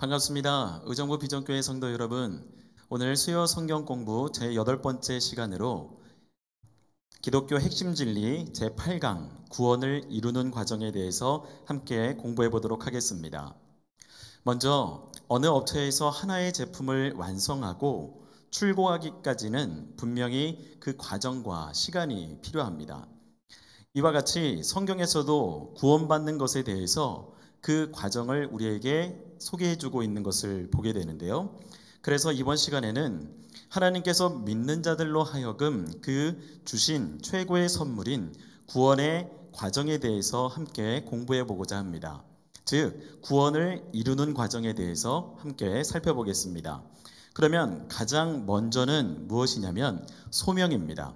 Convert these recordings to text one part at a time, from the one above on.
반갑습니다. 의정부 비전교회 성도 여러분, 오늘 수요 성경 공부 제8번째 시간으로 기독교 핵심 진리 제8강 구원을 이루는 과정에 대해서 함께 공부해 보도록 하겠습니다. 먼저 어느 업체에서 하나의 제품을 완성하고 출고하기까지는 분명히 그 과정과 시간이 필요합니다. 이와 같이 성경에서도 구원받는 것에 대해서 그 과정을 우리에게 소개해주고 있는 것을 보게 되는데요. 그래서 이번 시간에는 하나님께서 믿는 자들로 하여금 그 주신 최고의 선물인 구원의 과정에 대해서 함께 공부해 보고자 합니다. 즉, 구원을 이루는 과정에 대해서 함께 살펴보겠습니다. 그러면 가장 먼저는 무엇이냐면 소명입니다.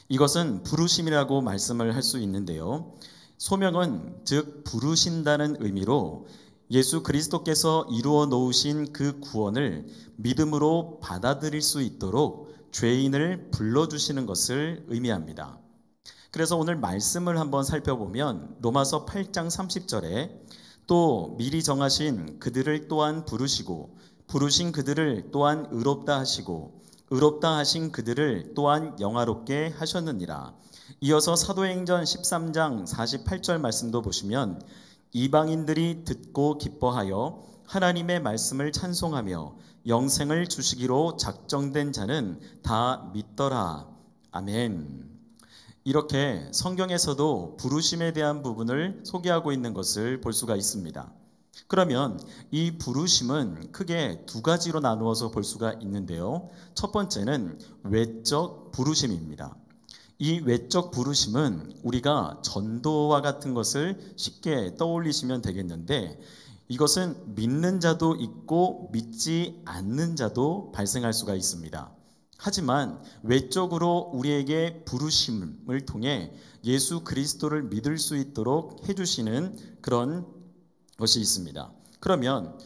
이것은 부르심이라고 말씀을 할 수 있는데요. 소명은 즉 부르신다는 의미로 예수 그리스도께서 이루어 놓으신 그 구원을 믿음으로 받아들일 수 있도록 죄인을 불러주시는 것을 의미합니다. 그래서 오늘 말씀을 한번 살펴보면 로마서 8장 30절에 또 미리 정하신 그들을 또한 부르시고 부르신 그들을 또한 의롭다 하시고 의롭다 하신 그들을 또한 영화롭게 하셨느니라. 이어서 사도행전 13장 48절 말씀도 보시면 이방인들이 듣고 기뻐하여 하나님의 말씀을 찬송하며 영생을 주시기로 작정된 자는 다 믿더라. 아멘. 이렇게 성경에서도 부르심에 대한 부분을 소개하고 있는 것을 볼 수가 있습니다. 그러면 이 부르심은 크게 두 가지로 나누어서 볼 수가 있는데요. 첫 번째는 외적 부르심입니다. 이 외적 부르심은 우리가 전도와 같은 것을 쉽게 떠올리시면 되겠는데, 이것은 믿는 자도 있고 믿지 않는 자도 발생할 수가 있습니다. 하지만 외적으로 우리에게 부르심을 통해 예수 그리스도를 믿을 수 있도록 해주시는 그런 것이 있습니다. 그러면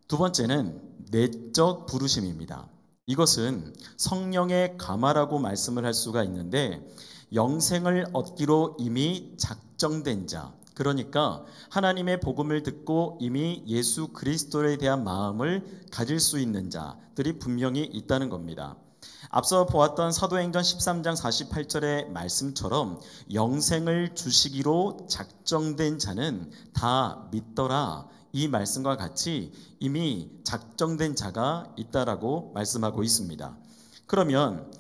두 번째는 내적 부르심입니다. 이것은 성령의 감화라고 말씀을 할 수가 있는데, 영생을 얻기로 이미 작정된 자, 그러니까 하나님의 복음을 듣고 이미 예수 그리스도에 대한 마음을 가질 수 있는 자들이 분명히 있다는 겁니다. 앞서 보았던 사도행전 13장 48절의 말씀처럼 영생을 주시기로 작정된 자는 다 믿더라, 이 말씀과 같이 이미 작정된 자가 있다라고 말씀하고 있습니다. 그러면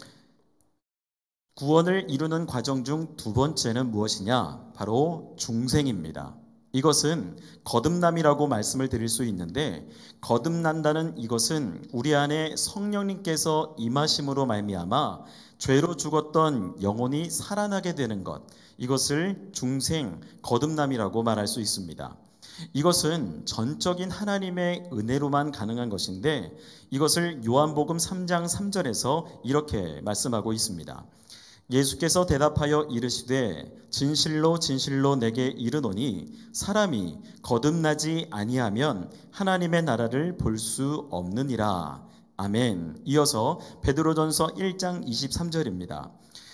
구원을 이루는 과정 중 두 번째는 무엇이냐? 바로 중생입니다. 이것은 거듭남이라고 말씀을 드릴 수 있는데, 거듭난다는 이것은 우리 안에 성령님께서 임하심으로 말미암아 죄로 죽었던 영혼이 살아나게 되는 것, 이것을 중생 거듭남이라고 말할 수 있습니다. 이것은 전적인 하나님의 은혜로만 가능한 것인데, 이것을 요한복음 3장 3절에서 이렇게 말씀하고 있습니다. 예수께서 대답하여 이르시되 진실로 진실로 내게 이르노니 사람이 거듭나지 아니하면 하나님의 나라를 볼 수 없느니라. 아멘. 이어서 베드로전서 1장 23절입니다.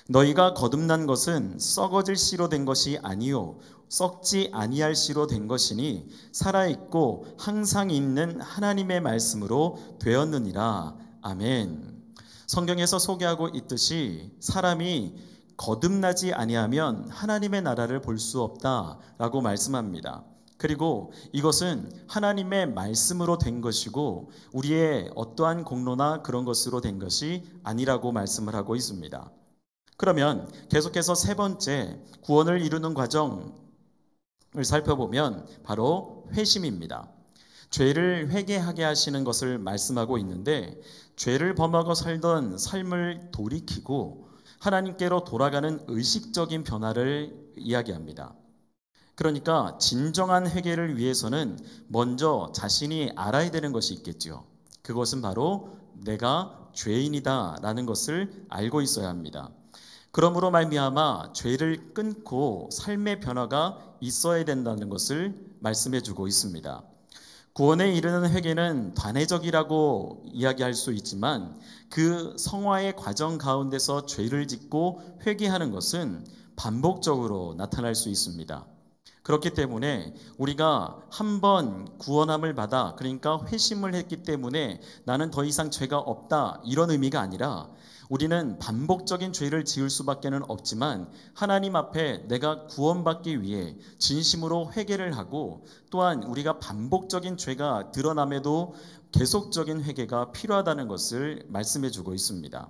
너희가 거듭난 것은 썩어질 씨로 된 것이 아니요 썩지 아니할 씨로 된 것이니 살아있고 항상 있는 하나님의 말씀으로 되었느니라. 아멘. 성경에서 소개하고 있듯이 사람이 거듭나지 아니하면 하나님의 나라를 볼 수 없다라고 말씀합니다. 그리고 이것은 하나님의 말씀으로 된 것이고 우리의 어떠한 공로나 그런 것으로 된 것이 아니라고 말씀을 하고 있습니다. 그러면 계속해서 세 번째 구원을 이루는 과정을 살펴보면 바로 회심입니다. 죄를 회개하게 하시는 것을 말씀하고 있는데, 죄를 범하고 살던 삶을 돌이키고 하나님께로 돌아가는 의식적인 변화를 이야기합니다. 그러니까 진정한 회개를 위해서는 먼저 자신이 알아야 되는 것이 있겠죠. 그것은 바로 내가 죄인이다 라는 것을 알고 있어야 합니다. 그러므로 말미암아 죄를 끊고 삶의 변화가 있어야 된다는 것을 말씀해 주고 있습니다. 구원에 이르는 회개는 단회적이라고 이야기할 수 있지만 그 성화의 과정 가운데서 죄를 짓고 회개하는 것은 반복적으로 나타날 수 있습니다. 그렇기 때문에 우리가 한번 구원함을 받아, 그러니까 회심을 했기 때문에 나는 더 이상 죄가 없다, 이런 의미가 아니라 우리는 반복적인 죄를 지을 수밖에는 없지만 하나님 앞에 내가 구원받기 위해 진심으로 회개를 하고, 또한 우리가 반복적인 죄가 드러남에도 계속적인 회개가 필요하다는 것을 말씀해 주고 있습니다.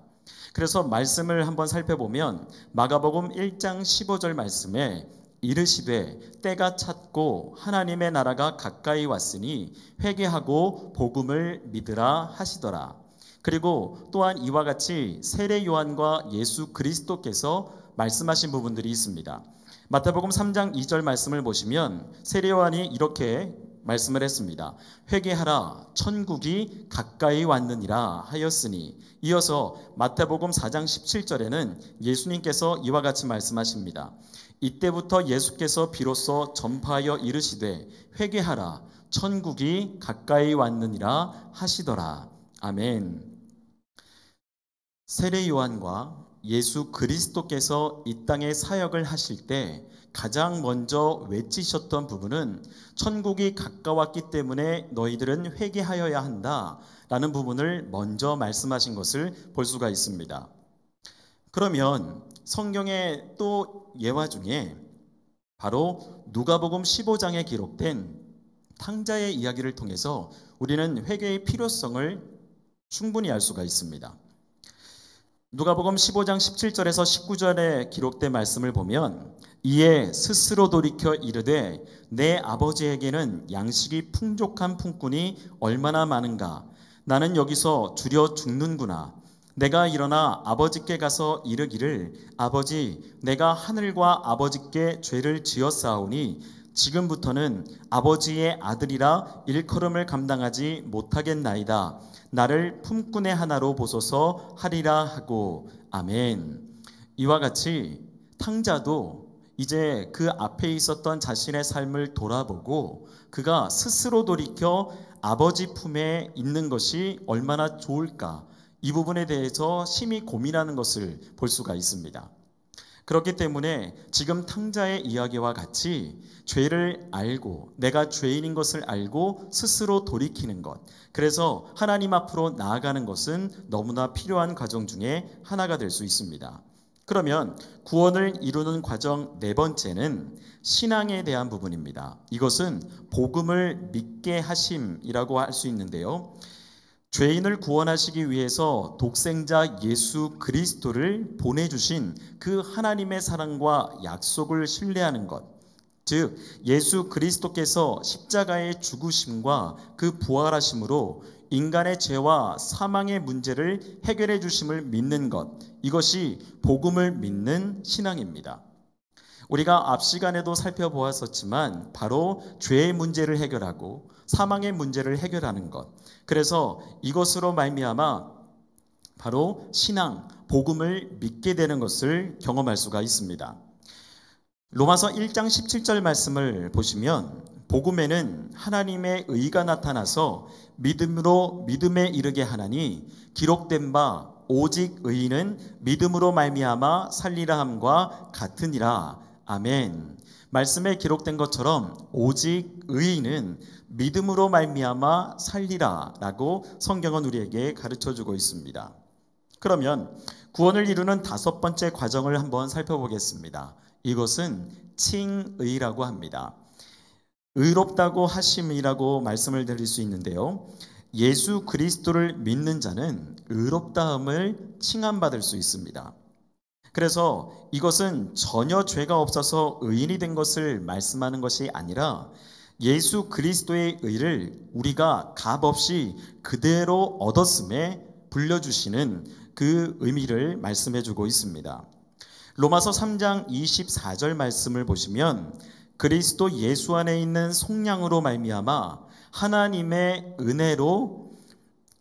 그래서 말씀을 한번 살펴보면 마가복음 1장 15절 말씀에 이르시되 때가 찼고 하나님의 나라가 가까이 왔으니 회개하고 복음을 믿으라 하시더라. 그리고 또한 이와 같이 세례 요한과 예수 그리스도께서 말씀하신 부분들이 있습니다. 마태복음 3장 2절 말씀을 보시면 세례 요한이 이렇게 말씀을 했습니다. 회개하라 천국이 가까이 왔느니라 하였으니, 이어서 마태복음 4장 17절에는 예수님께서 이와 같이 말씀하십니다. 이때부터 예수께서 비로소 전파하여 이르시되 회개하라 천국이 가까이 왔느니라 하시더라. 아멘. 세례 요한과 예수 그리스도께서 이 땅에 사역을 하실 때 가장 먼저 외치셨던 부분은 천국이 가까웠기 때문에 너희들은 회개하여야 한다 라는 부분을 먼저 말씀하신 것을 볼 수가 있습니다. 그러면 성경의 또 예화 중에 바로 누가복음 15장에 기록된 탕자의 이야기를 통해서 우리는 회개의 필요성을 충분히 알 수가 있습니다. 누가복음 15장 17절에서 19절에 기록된 말씀을 보면 이에 스스로 돌이켜 이르되 내 아버지에게는 양식이 풍족한 품꾼이 얼마나 많은가. 나는 여기서 주려 죽는구나. 내가 일어나 아버지께 가서 이르기를 아버지 내가 하늘과 아버지께 죄를 지었사오니 지금부터는 아버지의 아들이라 일컬음을 감당하지 못하겠나이다. 나를 품꾼의 하나로 보소서 하리라 하고. 아멘. 이와 같이 탕자도 이제 그 앞에 있었던 자신의 삶을 돌아보고 그가 스스로 돌이켜 아버지 품에 있는 것이 얼마나 좋을까, 이 부분에 대해서 심히 고민하는 것을 볼 수가 있습니다. 그렇기 때문에 지금 탕자의 이야기와 같이 죄를 알고 내가 죄인인 것을 알고 스스로 돌이키는 것, 그래서 하나님 앞으로 나아가는 것은 너무나 필요한 과정 중에 하나가 될 수 있습니다. 그러면 구원을 이루는 과정 네 번째는 신앙에 대한 부분입니다. 이것은 복음을 믿게 하심이라고 할 수 있는데요. 죄인을 구원하시기 위해서 독생자 예수 그리스도를 보내주신 그 하나님의 사랑과 약속을 신뢰하는 것, 즉 예수 그리스도께서 십자가의 죽으심과 그 부활하심으로 인간의 죄와 사망의 문제를 해결해 주심을 믿는 것, 이것이 복음을 믿는 신앙입니다. 우리가 앞 시간에도 살펴보았었지만 바로 죄의 문제를 해결하고 사망의 문제를 해결하는 것, 그래서 이것으로 말미암아 바로 신앙, 복음을 믿게 되는 것을 경험할 수가 있습니다. 로마서 1장 17절 말씀을 보시면 복음에는 하나님의 의가 나타나서 믿음으로 믿음에 이르게 하나니 기록된 바 오직 의인은 믿음으로 말미암아 살리라 함과 같으니라. 아멘. 말씀에 기록된 것처럼 오직 의인은 믿음으로 말미암아 살리라 라고 성경은 우리에게 가르쳐주고 있습니다. 그러면 구원을 이루는 다섯 번째 과정을 한번 살펴보겠습니다. 이것은 칭의라고 합니다. 의롭다고 하심이라고 말씀을 드릴 수 있는데요. 예수 그리스도를 믿는 자는 의롭다함을 칭함받을 수 있습니다. 그래서 이것은 전혀 죄가 없어서 의인이 된 것을 말씀하는 것이 아니라 예수 그리스도의 의를 우리가 값없이 그대로 얻었음에 불려주시는 그 의미를 말씀해 주고 있습니다. 로마서 3장 24절 말씀을 보시면 그리스도 예수 안에 있는 속량으로 말미암아 하나님의 은혜로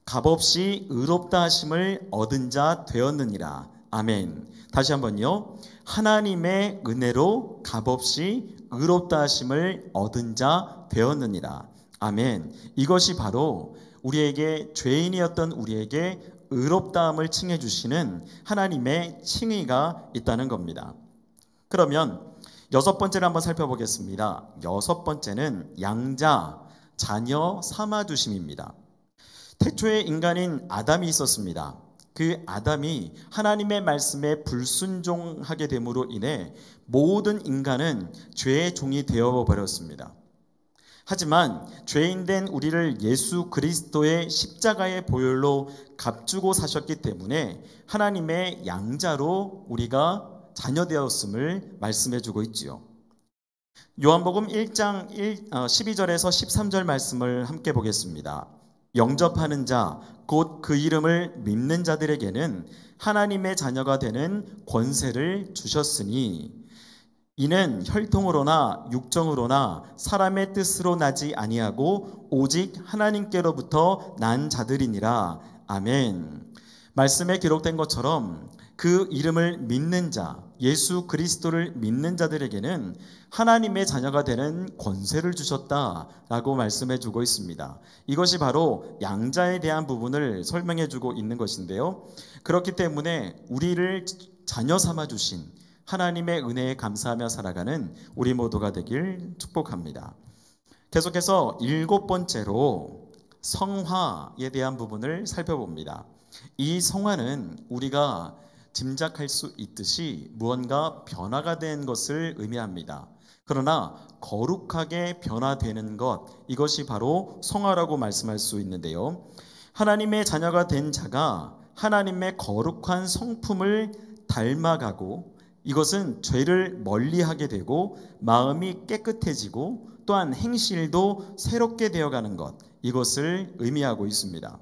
값없이 의롭다 하심을 얻은 자 되었느니라. 아멘. 다시 한번요. 하나님의 은혜로 값없이 의롭다 하심을 얻은 자 되었느니라. 아멘. 이것이 바로 우리에게 죄인이었던 우리에게 의롭다함을 칭해 주시는 하나님의 칭의가 있다는 겁니다. 그러면 여섯 번째를 한번 살펴보겠습니다. 여섯 번째는 양자, 자녀 삼아두심입니다. 태초에 인간인 아담이 있었습니다. 그 아담이 하나님의 말씀에 불순종하게 됨으로 인해 모든 인간은 죄의 종이 되어버렸습니다. 하지만 죄인된 우리를 예수 그리스도의 십자가의 보혈로 값주고 사셨기 때문에 하나님의 양자로 우리가 자녀되었음을 말씀해주고 있지요. 요한복음 1장 12절에서 13절 말씀을 함께 보겠습니다. 영접하는 자, 곧 그 이름을 믿는 자들에게는 하나님의 자녀가 되는 권세를 주셨으니 이는 혈통으로나 육정으로나 사람의 뜻으로 나지 아니하고 오직 하나님께로부터 난 자들이니라. 아멘. 말씀에 기록된 것처럼 그 이름을 믿는 자, 예수 그리스도를 믿는 자들에게는 하나님의 자녀가 되는 권세를 주셨다라고 말씀해 주고 있습니다. 이것이 바로 양자에 대한 부분을 설명해 주고 있는 것인데요. 그렇기 때문에 우리를 자녀 삼아 주신 하나님의 은혜에 감사하며 살아가는 우리 모두가 되길 축복합니다. 계속해서 일곱 번째로 성화에 대한 부분을 살펴봅니다. 이 성화는 우리가 짐작할 수 있듯이 무언가 변화가 된 것을 의미합니다. 그러나 거룩하게 변화되는 것, 이것이 바로 성화라고 말씀할 수 있는데요. 하나님의 자녀가 된 자가 하나님의 거룩한 성품을 닮아가고 이것은 죄를 멀리하게 되고 마음이 깨끗해지고 또한 행실도 새롭게 되어가는 것, 이것을 의미하고 있습니다.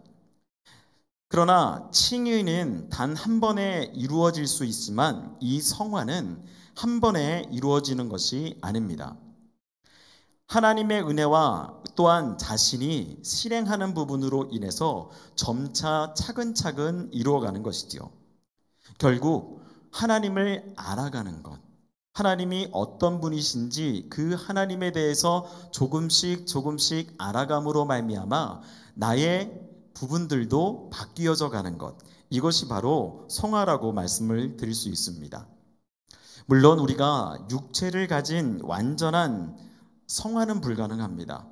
그러나 칭의는 단 한 번에 이루어질 수 있지만 이 성화는 한 번에 이루어지는 것이 아닙니다. 하나님의 은혜와 또한 자신이 실행하는 부분으로 인해서 점차 차근차근 이루어가는 것이지요. 결국 하나님을 알아가는 것, 하나님이 어떤 분이신지 그 하나님에 대해서 조금씩 알아감으로 말미암아 나의 부분들도 바뀌어져 가는 것, 이것이 바로 성화라고 말씀을 드릴 수 있습니다. 물론 우리가 육체를 가진 완전한 성화는 불가능합니다.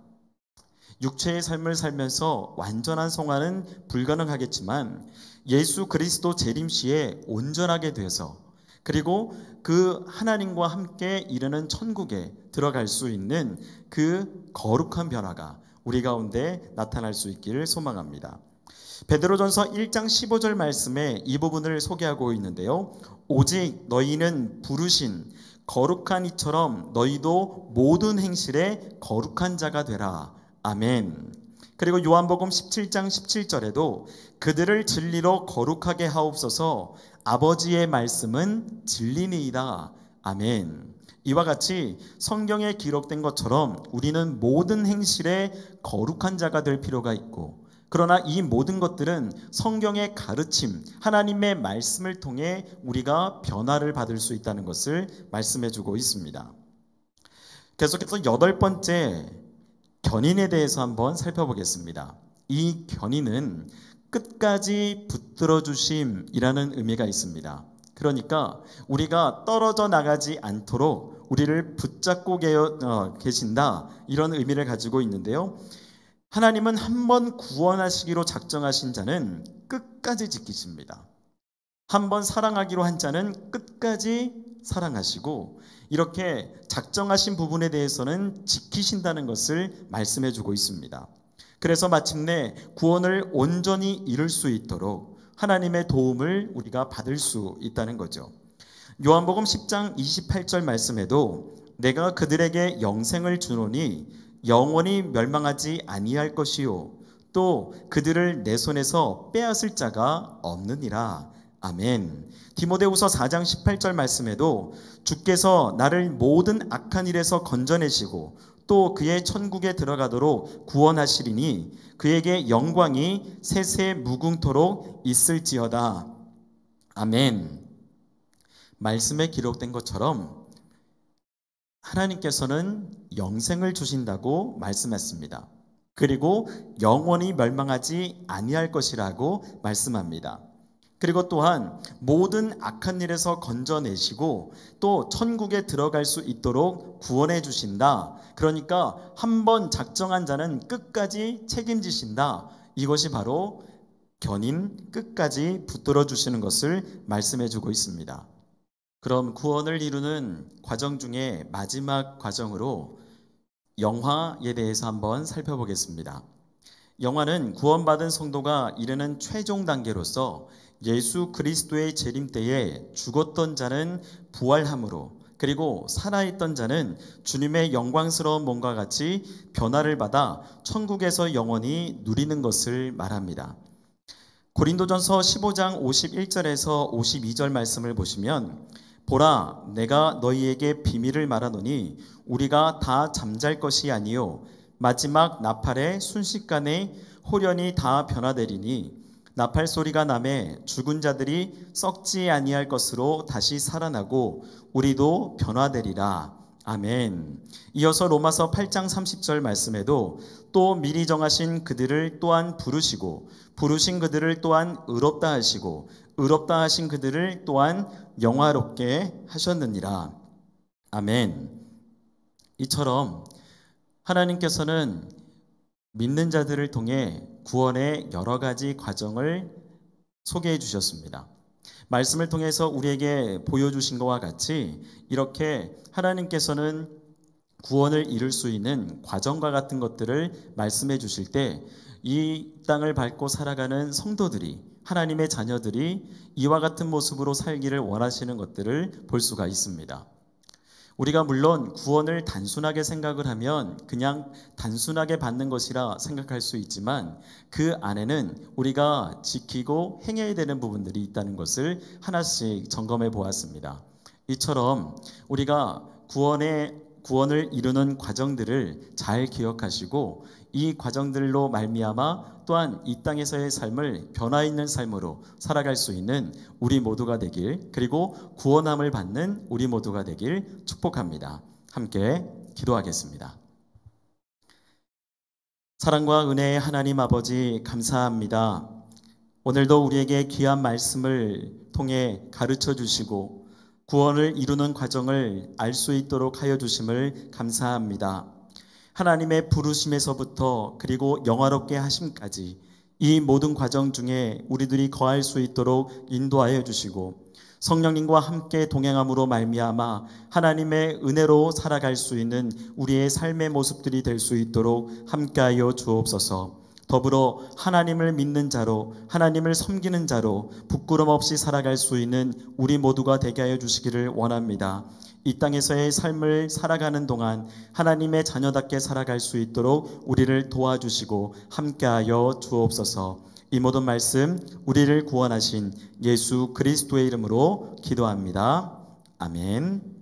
육체의 삶을 살면서 완전한 성화는 불가능하겠지만 예수 그리스도 재림시에 온전하게 돼서 그리고 그 하나님과 함께 이르는 천국에 들어갈 수 있는 그 거룩한 변화가 우리 가운데 나타날 수 있기를 소망합니다. 베드로전서 1장 15절 말씀에 이 부분을 소개하고 있는데요. 오직 너희는 부르신 거룩한 이처럼 너희도 모든 행실에 거룩한 자가 되라. 아멘. 그리고 요한복음 17장 17절에도 그들을 진리로 거룩하게 하옵소서. 아버지의 말씀은 진리니이다. 아멘. 이와 같이 성경에 기록된 것처럼 우리는 모든 행실에 거룩한 자가 될 필요가 있고, 그러나 이 모든 것들은 성경의 가르침, 하나님의 말씀을 통해 우리가 변화를 받을 수 있다는 것을 말씀해 주고 있습니다. 계속해서 여덟 번째 견인에 대해서 한번 살펴보겠습니다. 이 견인은 끝까지 붙들어 주심이라는 의미가 있습니다. 그러니까 우리가 떨어져 나가지 않도록 우리를 붙잡고 계신다, 이런 의미를 가지고 있는데요. 하나님은 한 번 구원하시기로 작정하신 자는 끝까지 지키십니다. 한 번 사랑하기로 한 자는 끝까지 사랑하시고 이렇게 작정하신 부분에 대해서는 지키신다는 것을 말씀해 주고 있습니다. 그래서 마침내 구원을 온전히 이룰 수 있도록 하나님의 도움을 우리가 받을 수 있다는 거죠. 요한복음 10장 28절 말씀에도 내가 그들에게 영생을 주노니 영원히 멸망하지 아니할 것이요 또 그들을 내 손에서 빼앗을 자가 없느니라. 아멘. 디모데후서 4장 18절 말씀에도 주께서 나를 모든 악한 일에서 건져내시고 또 그의 천국에 들어가도록 구원하시리니 그에게 영광이 세세 무궁토록 있을지어다. 아멘. 말씀에 기록된 것처럼 하나님께서는 영생을 주신다고 말씀했습니다. 그리고 영원히 멸망하지 아니할 것이라고 말씀합니다. 그리고 또한 모든 악한 일에서 건져내시고 또 천국에 들어갈 수 있도록 구원해 주신다. 그러니까 한 번 작정한 자는 끝까지 책임지신다. 이것이 바로 견인 끝까지 붙들어 주시는 것을 말씀해 주고 있습니다. 그럼 구원을 이루는 과정 중에 마지막 과정으로 영화에 대해서 한번 살펴보겠습니다. 영화는 구원받은 성도가 이르는 최종 단계로서 예수 그리스도의 재림 때에 죽었던 자는 부활함으로, 그리고 살아있던 자는 주님의 영광스러운 몸과 같이 변화를 받아 천국에서 영원히 누리는 것을 말합니다. 고린도전서 15장 51절에서 52절 말씀을 보시면, 보라, 내가 너희에게 비밀을 말하노니 우리가 다 잠잘 것이 아니요 마지막 나팔의 순식간에 홀연히 다 변화되리니 나팔 소리가 나매 죽은 자들이 썩지 아니할 것으로 다시 살아나고 우리도 변화되리라. 아멘. 이어서 로마서 8장 30절 말씀에도 또 미리 정하신 그들을 또한 부르시고 부르신 그들을 또한 의롭다 하시고 의롭다 하신 그들을 또한 영화롭게 하셨느니라. 아멘. 이처럼 하나님께서는 믿는 자들을 통해 구원의 여러 가지 과정을 소개해 주셨습니다. 말씀을 통해서 우리에게 보여주신 것과 같이 이렇게 하나님께서는 구원을 이룰 수 있는 과정과 같은 것들을 말씀해 주실 때 이 땅을 밟고 살아가는 성도들이, 하나님의 자녀들이 이와 같은 모습으로 살기를 원하시는 것들을 볼 수가 있습니다. 우리가 물론 구원을 단순하게 생각을 하면 그냥 단순하게 받는 것이라 생각할 수 있지만 그 안에는 우리가 지키고 행해야 되는 부분들이 있다는 것을 하나씩 점검해 보았습니다. 이처럼 우리가 구원을 이루는 과정들을 잘 기억하시고 이 과정들로 말미암아 또한 이 땅에서의 삶을 변화 있는 삶으로 살아갈 수 있는 우리 모두가 되길, 그리고 구원함을 받는 우리 모두가 되길 축복합니다. 함께 기도하겠습니다. 사랑과 은혜의 하나님 아버지, 감사합니다. 오늘도 우리에게 귀한 말씀을 통해 가르쳐 주시고 구원을 이루는 과정을 알 수 있도록 하여 주심을 감사합니다. 하나님의 부르심에서부터 그리고 영화롭게 하심까지 이 모든 과정 중에 우리들이 거할 수 있도록 인도하여 주시고 성령님과 함께 동행함으로 말미암아 하나님의 은혜로 살아갈 수 있는 우리의 삶의 모습들이 될 수 있도록 함께하여 주옵소서. 더불어 하나님을 믿는 자로, 하나님을 섬기는 자로 부끄럼 없이 살아갈 수 있는 우리 모두가 되게 하여 주시기를 원합니다. 이 땅에서의 삶을 살아가는 동안 하나님의 자녀답게 살아갈 수 있도록 우리를 도와주시고 함께하여 주옵소서. 이 모든 말씀 우리를 구원하신 예수 그리스도의 이름으로 기도합니다. 아멘.